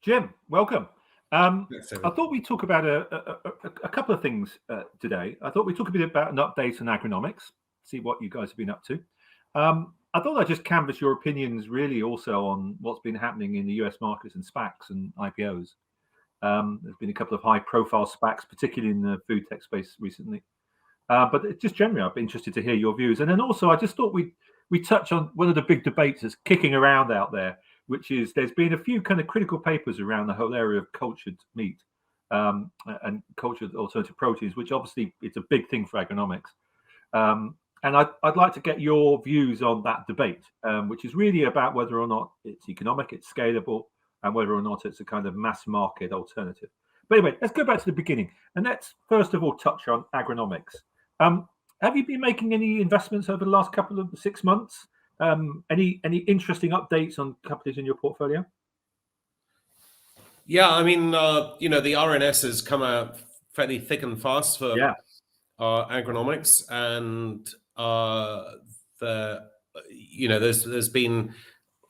Jim, welcome. Thanks, I David. thought we'd talk about a couple of things today. I thought we'd talk a bit about an update on agronomics, see what you guys have been up to. I thought I'd just canvass your opinions really also on what's been happening in the US markets and SPACs and IPOs. There's been a couple of high-profile SPACs, particularly in the food tech space recently. But just generally, I'd be interested to hear your views. And then also, I just thought we'd touch on one of the big debates that's kicking around out there, which is there's been a few kind of critical papers around the whole area of cultured meat and cultured alternative proteins, which obviously it's a big thing for agronomics. And I'd like to get your views on that debate, which is really about whether or not it's economic, it's scalable, and whether or not it's a kind of mass market alternative. But anyway, let's go back to the beginning. And let's first of all touch on agronomics. Have you been making any investments over the last couple of 6 months? Any interesting updates on companies in your portfolio? Yeah, I mean, the RNS has come out fairly thick and fast for agronomics, and there's been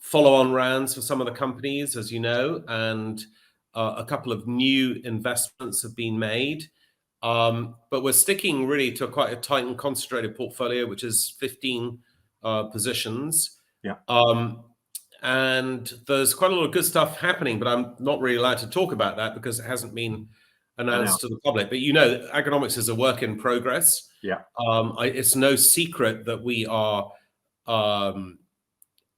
follow-on rounds for some of the companies, as you know, and a couple of new investments have been made. But we're sticking really to quite a tight and concentrated portfolio, which is 15 positions. Yeah. And there's quite a lot of good stuff happening, but I'm not really allowed to talk about that because it hasn't been announced to the public. But agronomics is a work in progress. Yeah. It's no secret that we are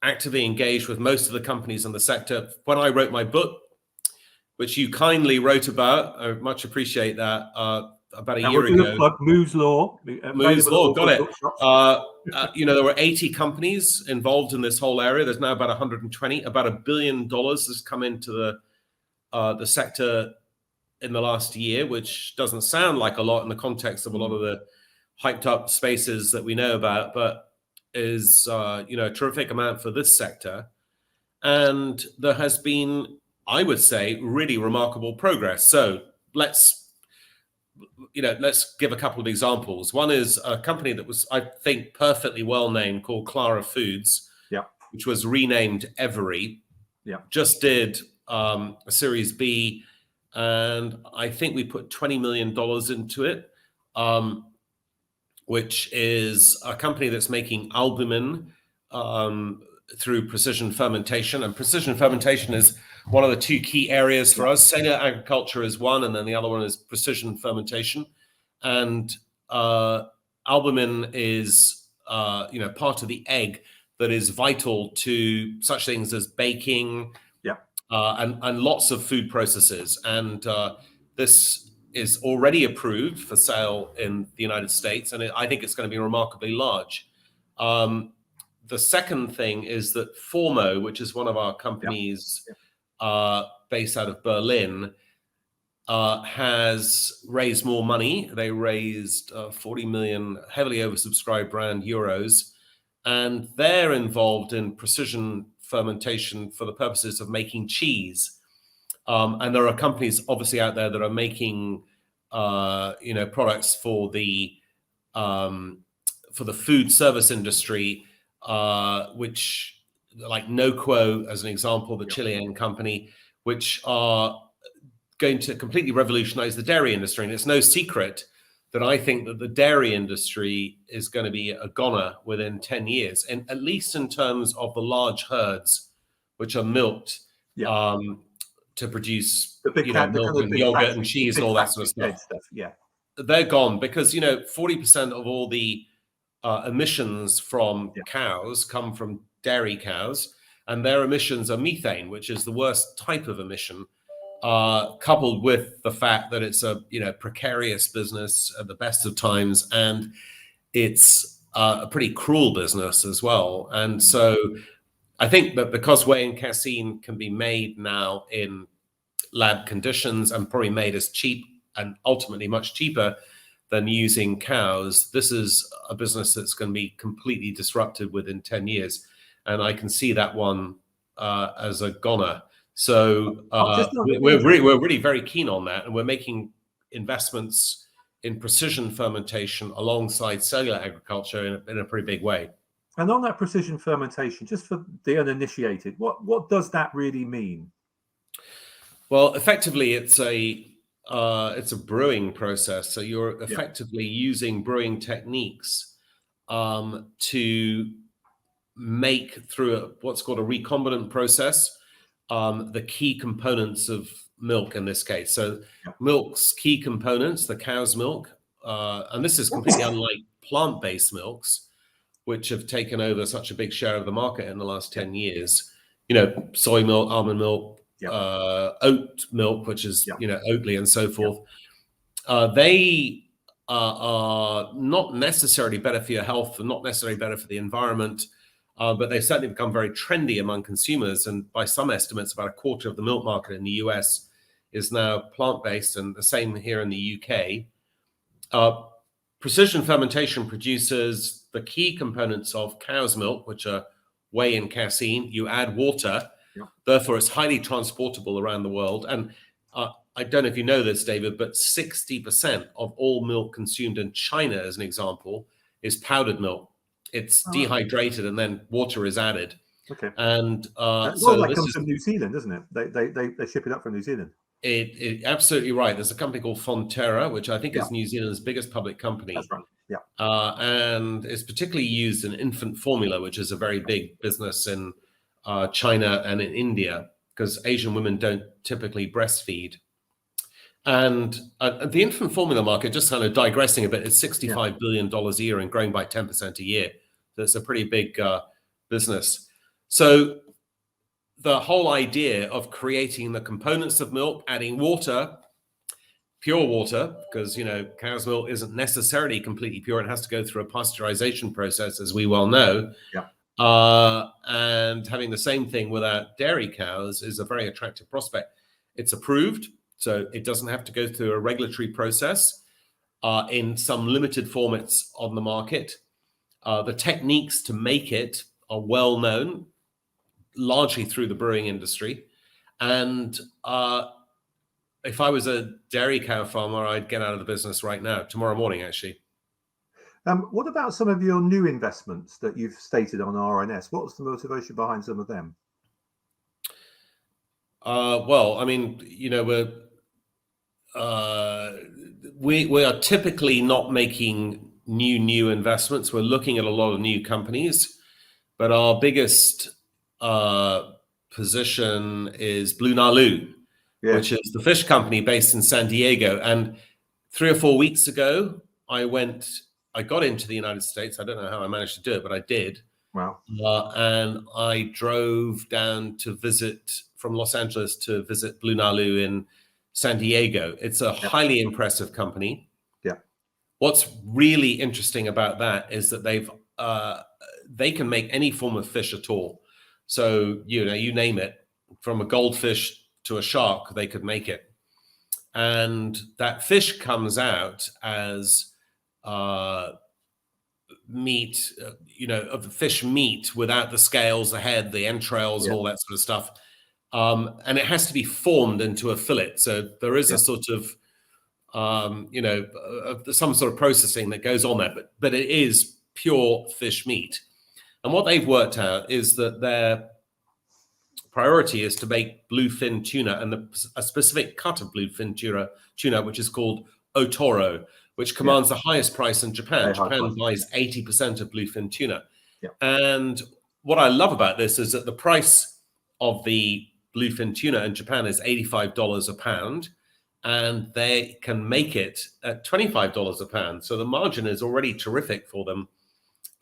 actively engaged with most of the companies in the sector. When I wrote my book, which you kindly wrote about, I much appreciate that, about a year ago. Moo's Law. Moo's Law, got it. There were 80 companies involved in this whole area. There's now about 120. About $1 billion has come into the sector in the last year, which doesn't sound like a lot in the context of a lot of the hyped up spaces that we know about, but is a terrific amount for this sector. And there has been, I would say, really remarkable progress. So let's give a couple of examples. One is a company that was, I think, perfectly well named called Clara Foods, which was renamed Every. Just did a Series B, and I think we put $20 million into it, which is a company that's making albumin through precision fermentation. And precision fermentation is one of the two key areas for us. Cellular agriculture is one, and then the other one is precision fermentation. And albumin is part of the egg that is vital to such things as baking and lots of food processes. And this is already approved for sale in the United States, and I think it's going to be remarkably large. The second thing is that Formo, which is one of our companies based out of Berlin, has raised more money. They raised 40 million, heavily oversubscribed brand euros, and they're involved in precision fermentation for the purposes of making cheese. And there are companies obviously out there that are making products for the food service industry, which, like Noquo as an example, the Chilean company, which are going to completely revolutionize the dairy industry. And it's no secret that I think that the dairy industry is going to be a goner within 10 years, and at least in terms of the large herds which are milked to produce milk and yogurt and cheese and all that sort of stuff. They're gone because 40% of all the emissions from cows come from dairy cows, and their emissions are methane, which is the worst type of emission, coupled with the fact that it's a precarious business at the best of times, and it's a pretty cruel business as well. And so I think that because whey and casein can be made now in lab conditions and probably made as cheap and ultimately much cheaper than using cows, this is a business that's going to be completely disrupted within 10 years. And I can see that one as a goner. So we're really very keen on that. And we're making investments in precision fermentation alongside cellular agriculture in a pretty big way. And on that precision fermentation, just for the uninitiated, what does that really mean? Well, effectively, it's a brewing process. So you're effectively using brewing techniques to make through what's called a recombinant process the key components of milk in this case. So milk's key components, the cow's milk, and this is completely unlike plant-based milks, which have taken over such a big share of the market in the last 10 years. Soy milk, almond milk, oat milk, which is, Oatly and so forth. They are not necessarily better for your health and not necessarily better for the environment, but they've certainly become very trendy among consumers. And by some estimates, about a quarter of the milk market in the US is now plant-based, and the same here in the UK. Precision fermentation produces the key components of cow's milk, which are whey and casein. You add water, therefore it's highly transportable around the world. And I don't know if you know this, David, but 60% of all milk consumed in China, as an example, is powdered milk. It's dehydrated and then water is added. Okay. And so that comes from New Zealand, doesn't it? They ship it up from New Zealand. It absolutely right. There's a company called Fonterra, which I think is New Zealand's biggest public company. That's right. Yeah. And it's particularly used in infant formula, which is a very big business in China and in India, because Asian women don't typically breastfeed. And the infant formula market, just kind of digressing a bit, is $65 billion a year and growing by 10% a year. So it's a pretty big business. So the whole idea of creating the components of milk, adding water, pure water, because, cow's milk isn't necessarily completely pure. It has to go through a pasteurization process, as we well know. And having the same thing without dairy cows is a very attractive prospect. It's approved, so it doesn't have to go through a regulatory process. In some limited formats on the market, the techniques to make it are well known, largely through the brewing industry. And if I was a dairy cow farmer, I'd get out of the business right now, tomorrow morning, actually. What about some of your new investments that you've stated on RNS? What's the motivation behind some of them? Well, I mean, we are typically not making new investments. We're looking at a lot of new companies, but our biggest position is Blue Nalu, which is the fish company based in San Diego. And 3 or 4 weeks ago, I got into the United States. I don't know how I managed to do it, but I did. Wow. And I drove down to visit from Los Angeles to visit Blue Nalu in San Diego. It's a highly impressive company. What's really interesting about that is that they can make any form of fish at all. So, you name it, from a goldfish to a shark, they could make it. And that fish comes out as meat, of the fish meat without the scales, the head, the entrails, and all that sort of stuff. And it has to be formed into a fillet. So there is a sort of, some sort of processing that goes on there, but it is pure fish meat. And what they've worked out is that their priority is to make bluefin tuna, and a specific cut of bluefin tuna, which is called otoro, which commands the highest price in Japan. Japan buys 80% of bluefin tuna. And what I love about this is that the price of the bluefin tuna in Japan is $85 a pound, and they can make it at $25 a pound. So the margin is already terrific for them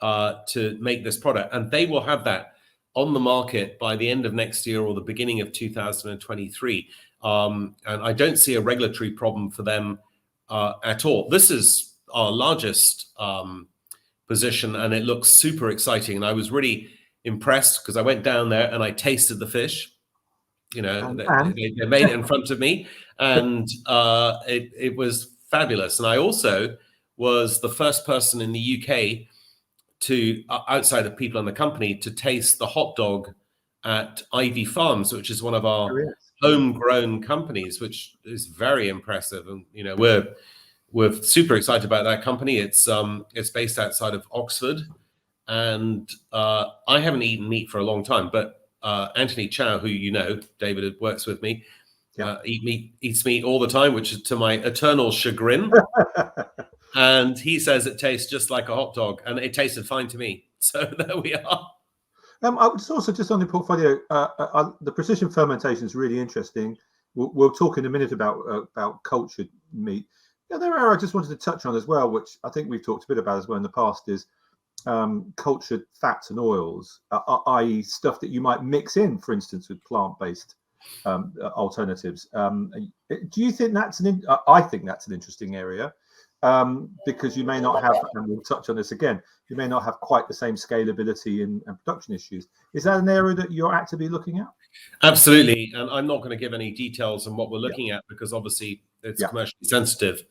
to make this product. And they will have that on the market by the end of next year or the beginning of 2023. And I don't see a regulatory problem for them at all. This is our largest position, and it looks super exciting. And I was really impressed because I went down there and I tasted the fish. They made it in front of me, and it was fabulous. And I also was the first person in the UK to, outside of people in the company, to taste the hot dog at Ivy Farms, which is one of our homegrown companies, which is very impressive. And we're super excited about that company. It's based outside of Oxford, and I haven't eaten meat for a long time, but Anthony Chow, who David, works with me, eats meat all the time, which is to my eternal chagrin. And he says it tastes just like a hot dog, and it tasted fine to me. So there we are. I was also just on the portfolio. The precision fermentation is really interesting. We'll talk in a minute about cultured meat. The other area I just wanted to touch on as well, which I think we've talked a bit about as well in the past, is cultured fats and oils, i.e., stuff that you might mix in, for instance, with plant-based alternatives. Do you think that's I think that's an interesting area. Because you may not have, and we'll touch on this again, you may not have quite the same scalability and production issues. Is that an area that you're actively looking at? Absolutely. And I'm not going to give any details on what we're looking at, because obviously it's commercially sensitive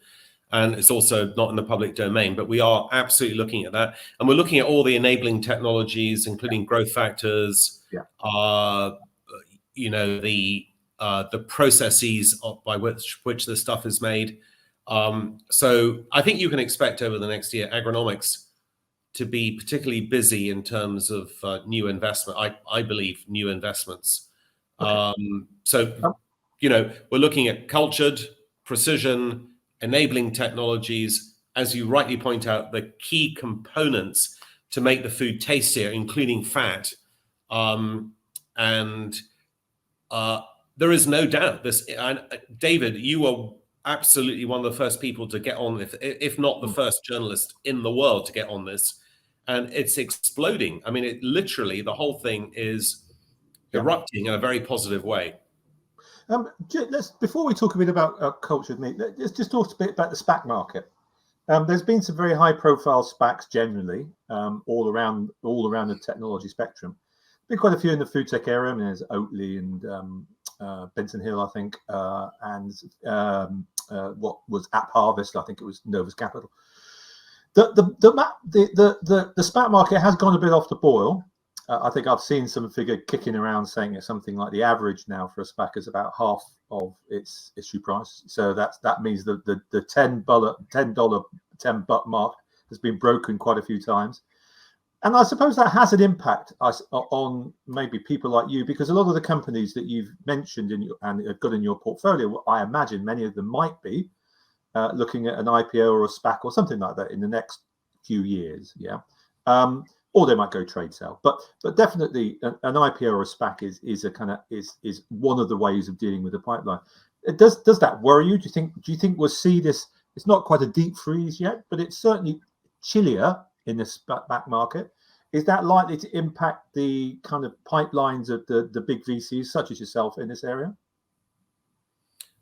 and it's also not in the public domain, but we are absolutely looking at that. And we're looking at all the enabling technologies, including growth factors, you know, the processes by which the stuff is made. So I think you can expect over the next year agronomics to be particularly busy in terms of new investment. I believe new investments. Okay. So, you know, we're looking at cultured, precision, enabling technologies, as you rightly point out, the key components to make the food tastier, including fat. And there is no doubt this. And David, you were absolutely one of the first people to get on, if not the first journalist in the world to get on this, and it's exploding. I mean, it literally, the whole thing is erupting in a very positive way. Before we talk a bit about cultured meat, let's just talk a bit about the SPAC market. There's been some very high-profile SPACs generally all around the technology spectrum. Been quite a few in the food tech area. I mean, there's Oatly and Benson Hill, I think, and what was App Harvest? I think it was Novus Capital. The SPAC market has gone a bit off the boil. I think I've seen some figure kicking around saying it's something like the average now for a SPAC is about half of its issue price. So that means the $10 mark has been broken quite a few times. And I suppose that has an impact on maybe people like you, because a lot of the companies that you've mentioned and have got in your portfolio, I imagine many of them might be looking at an IPO or a SPAC or something like that in the next few years, or they might go trade sale. But definitely an IPO or a SPAC is one of the ways of dealing with the pipeline. Does that worry you? Do you think we'll see this? It's not quite a deep freeze yet, but it's certainly chillier in the SPAC market. Is that likely to impact the kind of pipelines of the big VCs such as yourself in this area?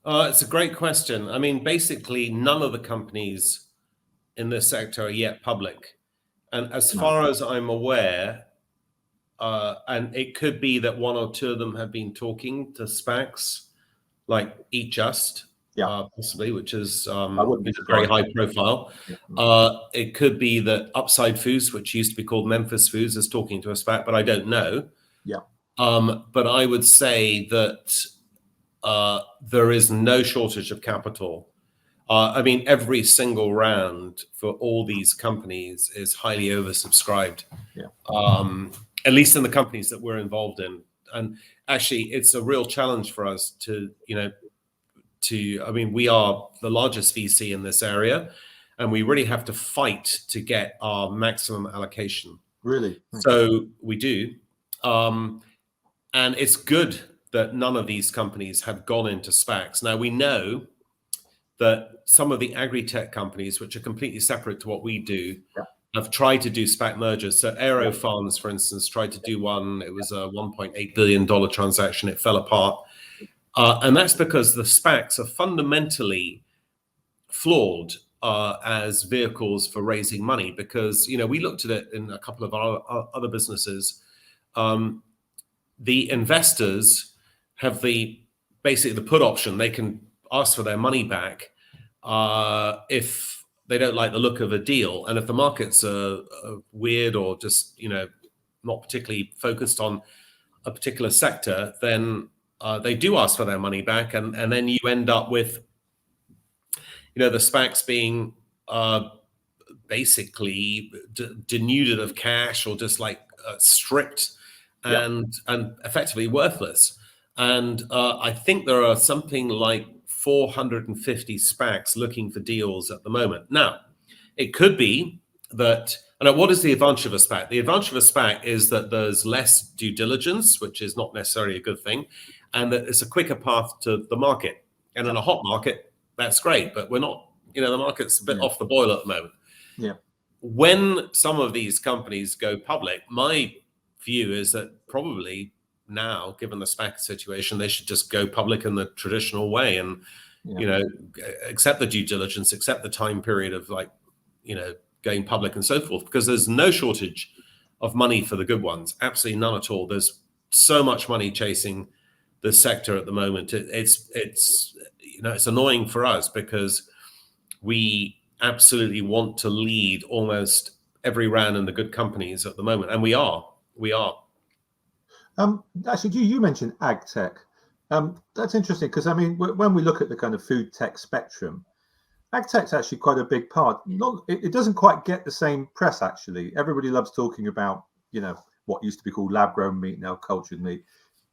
It's a great question. I mean, basically, none of the companies in this sector are yet public. And as far as I'm aware, and it could be that one or two of them have been talking to SPACs, like Eat Just, possibly, which is very high profile. It could be that Upside Foods, which used to be called Memphis Foods, is talking to a SPAC, but I don't know. But I would say that there is no shortage of capital. I mean, every single round for all these companies is highly oversubscribed, at least in the companies that we're involved in. And actually, it's a real challenge for us to, I mean, we are the largest VC in this area, and we really have to fight to get our maximum allocation. Really? So we do. And it's good that none of these companies have gone into SPACs. Now, we know that some of the agri-tech companies, which are completely separate to what we do, have tried to do SPAC mergers. So Aero Farms, for instance, tried to do one. It was a $1.8 billion transaction. It fell apart. And that's because the SPACs are fundamentally flawed as vehicles for raising money, because, we looked at it in a couple of our other businesses. The investors have basically the put option. They can ask for their money back if they don't like the look of a deal. And if the markets are weird or just, not particularly focused on a particular sector, then they do ask for their money back. And then you end up with, the SPACs being basically denuded of cash or just like stripped and effectively worthless. And I think there are something like 450 SPACs looking for deals at the moment. Now, it could be that, and what is the advantage of a SPAC? The advantage of a SPAC is that there's less due diligence, which is not necessarily a good thing, and that it's a quicker path to the market. And in a hot market, that's great, but we're not, the market's a bit off the boil at the moment. Yeah. When some of these companies go public, my view is that probably now, given the SPAC situation, they should just go public in the traditional way and, accept the due diligence, accept the time period of going public and so forth, because there's no shortage of money for the good ones. Absolutely none at all. There's so much money chasing the sector at the moment. It's annoying for us because we absolutely want to lead almost every round in the good companies at the moment, and we are. Actually, you mentioned ag tech. That's interesting because when we look at the kind of food tech spectrum, ag tech's actually quite a big part. It doesn't quite get the same press. Actually, everybody loves talking about what used to be called lab grown meat, now cultured meat.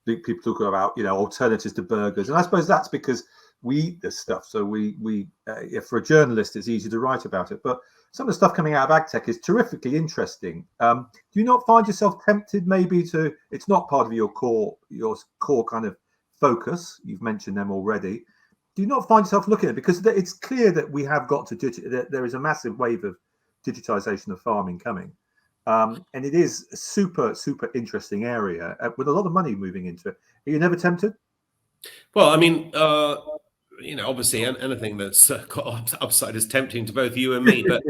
People talk about alternatives to burgers, and I suppose that's because we eat this stuff. So for a journalist, it's easy to write about it. But some of the stuff coming out of ag tech is terrifically interesting. Do you not find yourself tempted maybe to? It's not part of your core kind of focus. You've mentioned them already. Do you not find yourself looking at it? Because it's clear that we have got to there is a massive wave of digitization of farming coming. And it is a super, super interesting area with a lot of money moving into it. Are you never tempted? Well, obviously anything that's got upside is tempting to both you and me. But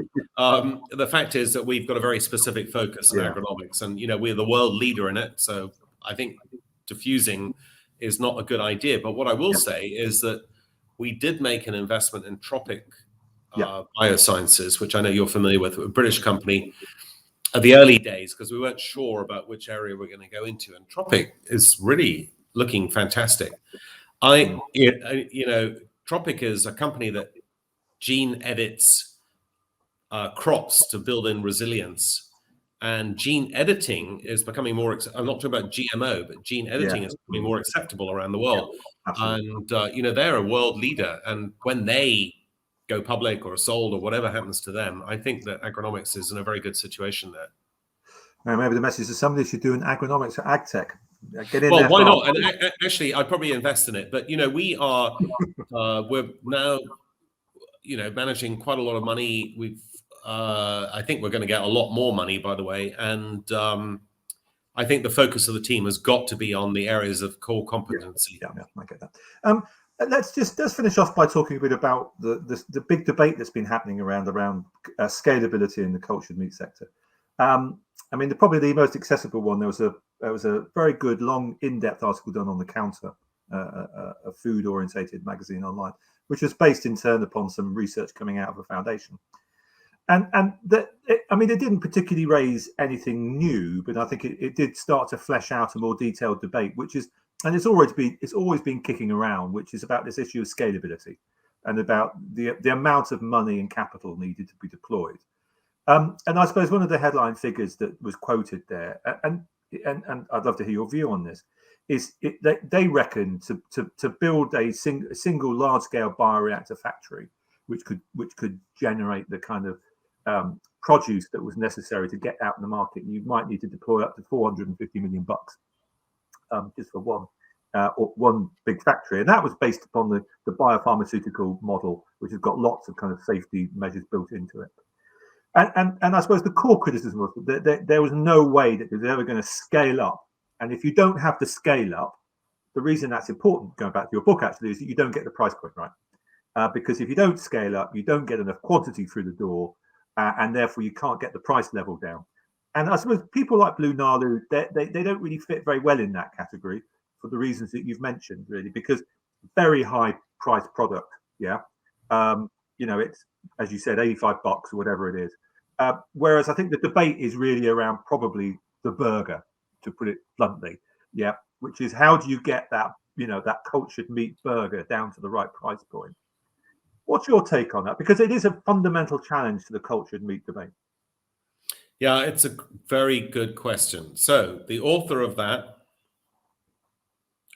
the fact is that we've got a very specific focus on agronomics, and we're the world leader in it. So I think diffusing is not a good idea. But what I will say is that we did make an investment in Tropic Biosciences, which I know you're familiar with, a British company, at the early days, because we weren't sure about which area we're going to go into. And Tropic is really looking fantastic. Tropic is a company that gene edits crops to build in resilience, and gene editing is becoming more. I'm not talking about GMO, but gene editing is becoming more acceptable around the world. And they're a world leader, and when they go public or sold or whatever happens to them, I think that agronomics is in a very good situation there. Maybe the message is somebody should do an agronomics or ag tech. Get in well, there why not? And actually, I'd probably invest in it. But we're now managing quite a lot of money. I think we're going to get a lot more money, by the way. And I think the focus of the team has got to be on the areas of core competency. Yeah, I get that. Let's finish off by talking a bit about the big debate that's been happening around scalability in the cultured meat sector. Probably the most accessible one. There was a very good, long, in-depth article done on The Counter, a food-orientated magazine online, which was based in turn upon some research coming out of a foundation. It didn't particularly raise anything new, but I think it did start to flesh out a more detailed debate, it's always been kicking around, which is about this issue of scalability and about the amount of money and capital needed to be deployed. And I suppose one of the headline figures that was quoted there, and I'd love to hear your view on this, is they reckon to build a single large-scale bioreactor factory, which could generate the kind of produce that was necessary to get out in the market, you might need to deploy up to $450 million just for one big factory. And that was based upon the biopharmaceutical model, which has got lots of kind of safety measures built into it. And I suppose the core criticism was that there was no way that it was ever going to scale up. And if you don't have the scale up, the reason that's important, going back to your book actually, is that you don't get the price point right. Because if you don't scale up, you don't get enough quantity through the door, and therefore you can't get the price level down. And I suppose people like Blue Nalu, they don't really fit very well in that category for the reasons that you've mentioned, really, because very high price product. Yeah. It's, as you said, $85 or whatever it is. Whereas I think the debate is really around probably the burger, to put it bluntly. Yeah. Which is, how do you get that, that cultured meat burger down to the right price point? What's your take on that? Because it is a fundamental challenge to the cultured meat debate. Yeah, it's a very good question. So the author of that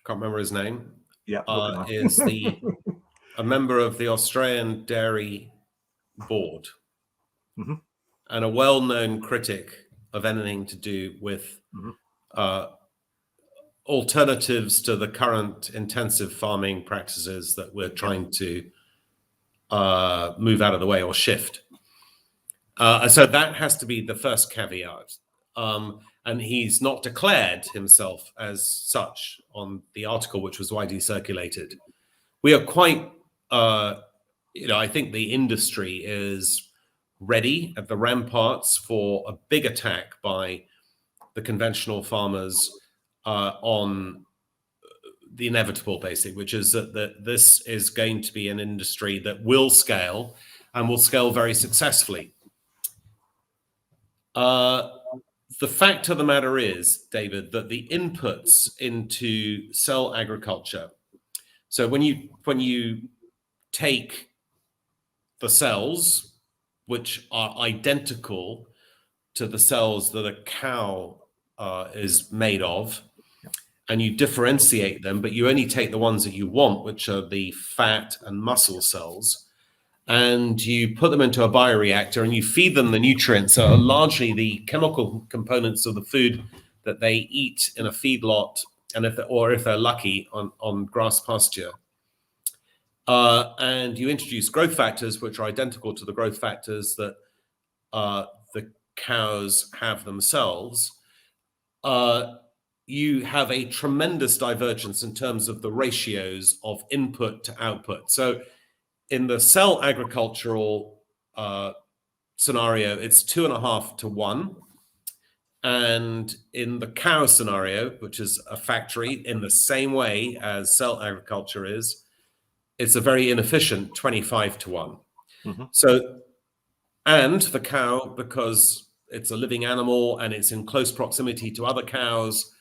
can't remember his name, Yeah, is a member of the Australian Dairy Board Mhm. and a well-known critic of anything to do with alternatives to the current intensive farming practices that we're trying to move out of the way or shift. So that has to be the first caveat. And he's not declared himself as such on the article, which was widely circulated. We are quite, I think the industry is ready at the ramparts for a big attack by the conventional farmers on the inevitable, basically, which is that this is going to be an industry that will scale and will scale very successfully. The fact of the matter is, David, that the inputs into cell agriculture. So when you take the cells, which are identical to the cells that a cow is made of, and you differentiate them, but you only take the ones that you want, which are the fat and muscle cells, and you put them into a bioreactor and you feed them the nutrients that are largely the chemical components of the food that they eat in a feedlot, and if they're lucky on grass pasture. And you introduce growth factors, which are identical to the growth factors that the cows have themselves. You have a tremendous divergence in terms of the ratios of input to output. So in the cell agricultural scenario, it's 2.5 to 1. And in the cow scenario, which is a factory in the same way as cell agriculture is, it's a very inefficient 25 to 1. Mm-hmm. So, and the cow, because it's a living animal and it's in close proximity to other cows,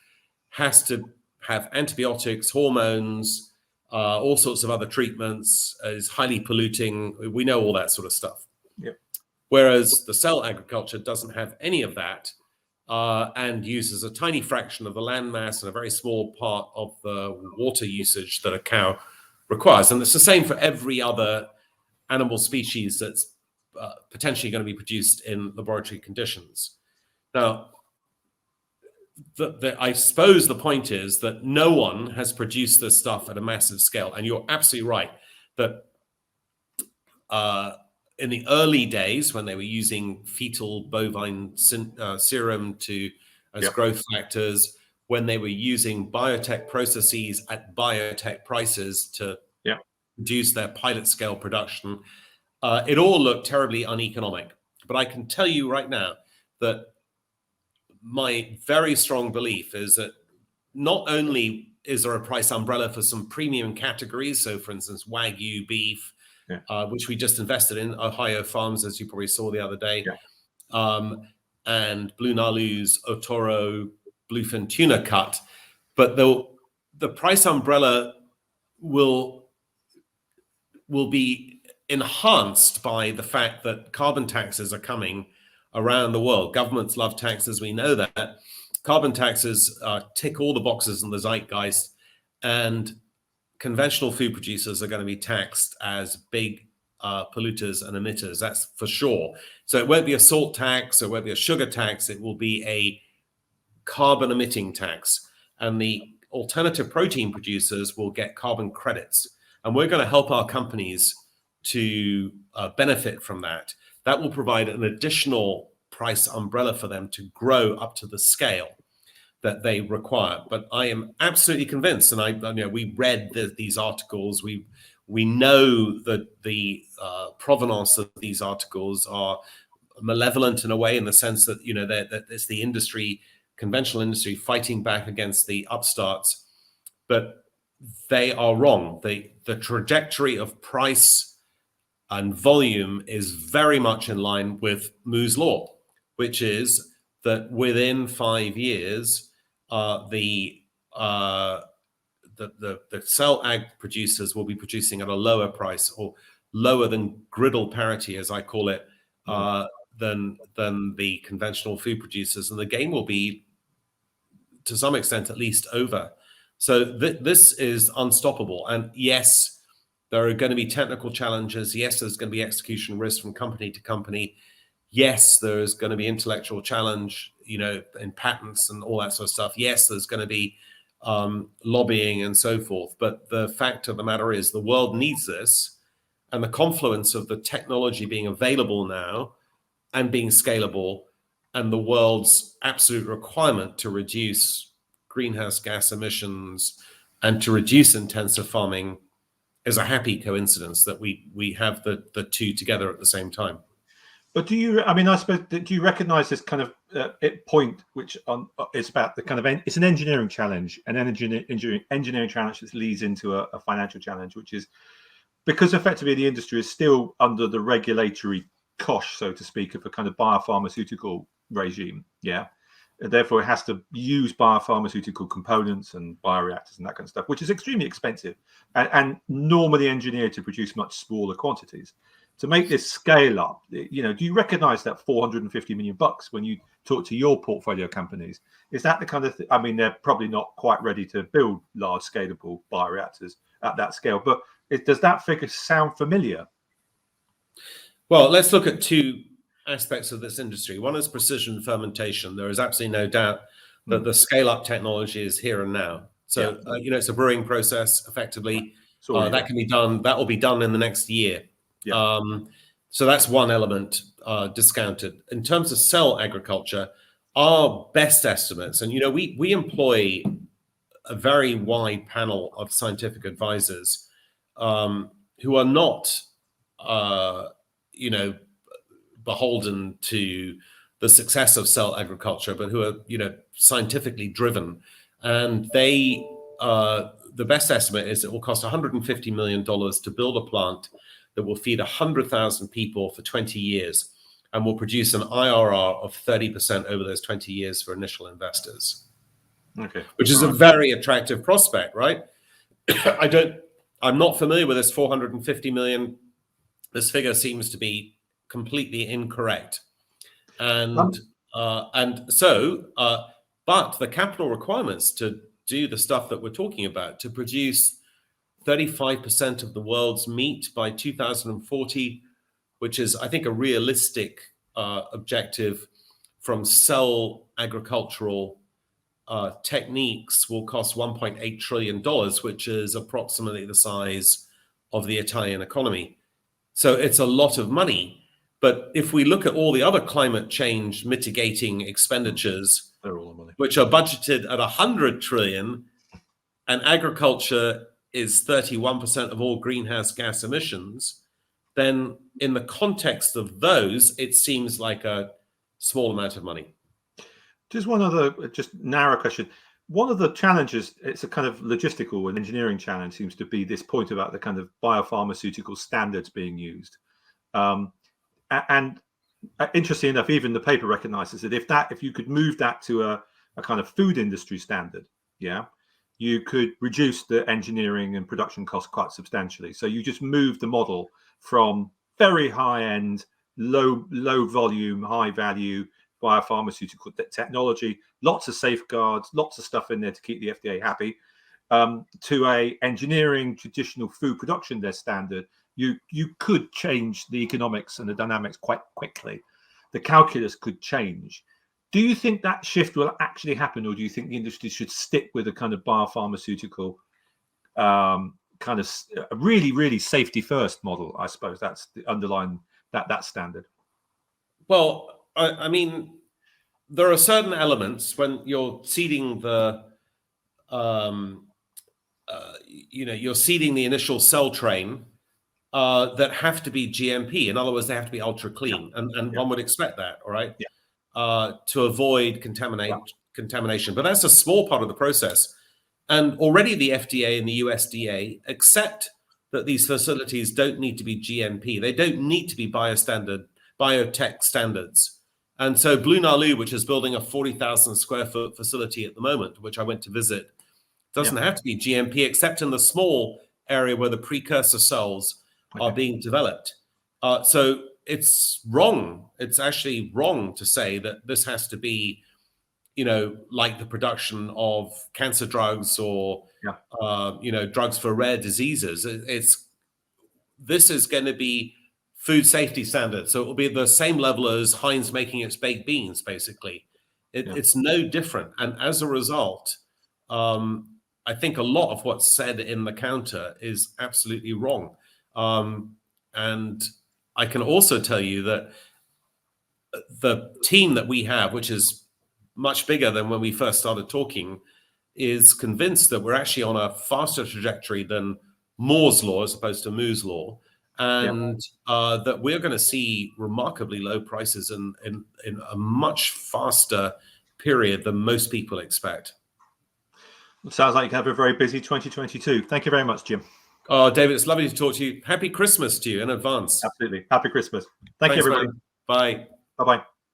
has to have antibiotics, hormones, all sorts of other treatments, is highly polluting. We know all that sort of stuff. Yep. Whereas the cell agriculture doesn't have any of that and uses a tiny fraction of the land mass and a very small part of the water usage that a cow requires. And it's the same for every other animal species that's potentially going to be produced in laboratory conditions. Now, I suppose the point is that no one has produced this stuff at a massive scale. And you're absolutely right that in the early days when they were using fetal bovine serum as growth factors, when they were using biotech processes at biotech prices to produce their pilot scale production, it all looked terribly uneconomic. But I can tell you right now that my very strong belief is that not only is there a price umbrella for some premium categories, so for instance, Wagyu beef, which we just invested in, Ohio Farms, as you probably saw the other day, and Blue Nalu's Otoro bluefin tuna cut, but the price umbrella will be enhanced by the fact that carbon taxes are coming around the world. Governments love taxes, we know that. Carbon taxes tick all the boxes in the zeitgeist, and conventional food producers are going to be taxed as big polluters and emitters, that's for sure. So it won't be a salt tax, it won't be a sugar tax, it will be a carbon emitting tax. And the alternative protein producers will get carbon credits. And we're going to help our companies to benefit from that. That will provide an additional price umbrella for them to grow up to the scale that they require. But I am absolutely convinced, and we read these articles. We know that the provenance of these articles are malevolent in a way, in the sense that that it's the industry, conventional industry, fighting back against the upstarts. But they are wrong. The trajectory of price and volume is very much in line with Moore's law, which is that within 5 years, the cell ag producers will be producing at a lower price, or lower than griddle parity, as I call it, than the conventional food producers, and the game will be, to some extent at least, over. So this is unstoppable. And yes, there are going to be technical challenges. Yes, there's going to be execution risk from company to company. Yes, there's going to be intellectual challenge, in patents and all that sort of stuff. Yes, there's going to be lobbying and so forth. But the fact of the matter is the world needs this, and the confluence of the technology being available now and being scalable, and the world's absolute requirement to reduce greenhouse gas emissions and to reduce intensive farming is a happy coincidence that we have the two together at the same time. But I suppose, do you recognize this kind of point, which is about the kind of, it's an engineering challenge, an engineering challenge that leads into a financial challenge, which is because effectively the industry is still under the regulatory cosh, so to speak, of a kind of biopharmaceutical regime. Yeah. Therefore, it has to use biopharmaceutical components and bioreactors and that kind of stuff, which is extremely expensive and normally engineered to produce much smaller quantities. To make this scale up, do you recognize that $450 million when you talk to your portfolio companies? Is that the kind of I mean, they're probably not quite ready to build large scalable bioreactors at that scale, but does that figure sound familiar? Well, let's look at two aspects of this industry. One is precision fermentation. There is absolutely no doubt that the scale-up technology is here and now. So, it's a brewing process, effectively. That can be done. That will be done in the next year. Yeah. So that's one element discounted. In terms of cell agriculture, our best estimates, and we employ a very wide panel of scientific advisors who are not beholden to the success of cell agriculture, but who are scientifically driven. And they the best estimate is it will cost $150 million to build a plant that will feed 100,000 people for 20 years and will produce an IRR of 30% over those 20 years for initial investors. Okay. Which is a very attractive prospect, right? I'm not familiar with this 450 million. This figure seems to be completely incorrect. But the capital requirements to do the stuff that we're talking about, to produce 35% of the world's meat by 2040, which is, I think, a realistic objective from cell agricultural techniques, will cost $1.8 trillion, which is approximately the size of the Italian economy. So it's a lot of money. But if we look at all the other climate change mitigating expenditures, which are budgeted at 100 trillion, and agriculture is 31% of all greenhouse gas emissions, then in the context of those, it seems like a small amount of money. Just one other, just narrow question. One of the challenges, it's a kind of logistical and engineering challenge, seems to be this point about the kind of biopharmaceutical standards being used. And interesting enough, even the paper recognizes that if you could move that to a kind of food industry standard, you could reduce the engineering and production costs quite substantially. So you just move the model from very high end, low volume, high value biopharmaceutical technology, lots of safeguards, lots of stuff in there to keep the FDA happy, to a engineering traditional food production their standard. You could change the economics and the dynamics quite quickly. The calculus could change. Do you think that shift will actually happen, or do you think the industry should stick with a kind of biopharmaceutical kind of really, really safety first model? I suppose that's the underlying that standard. Well, I mean, there are certain elements when you're seeding the, you're seeding the initial cell train that have to be GMP. In other words, they have to be ultra clean, and one would expect that, all right, to avoid contamination. But that's a small part of the process, and already the FDA and the USDA accept that these facilities don't need to be GMP. They don't need to be biotech standards. And so Blue Nalu, which is building a 40,000 square foot facility at the moment, which I went to visit, doesn't have to be GMP, except in the small area where the precursor cells are being developed. So it's wrong. It's actually wrong to say that this has to be like the production of cancer drugs or drugs for rare diseases. This is going to be food safety standards, so it will be the same level as Heinz making its baked beans. Basically, it's no different, and as a result, I think a lot of what's said in the counter is absolutely wrong. And I can also tell you that the team that we have, which is much bigger than when we first started talking, is convinced that we're actually on a faster trajectory than Moore's law as opposed to Moore's law, and that we're going to see remarkably low prices in a much faster period than most people expect. It sounds like you have a very busy 2022. Thank you very much, Jim. Oh, David, it's lovely to talk to you. Happy Christmas to you in advance. Absolutely. Happy Christmas. Thank you, everybody. Man. Bye. Bye-bye.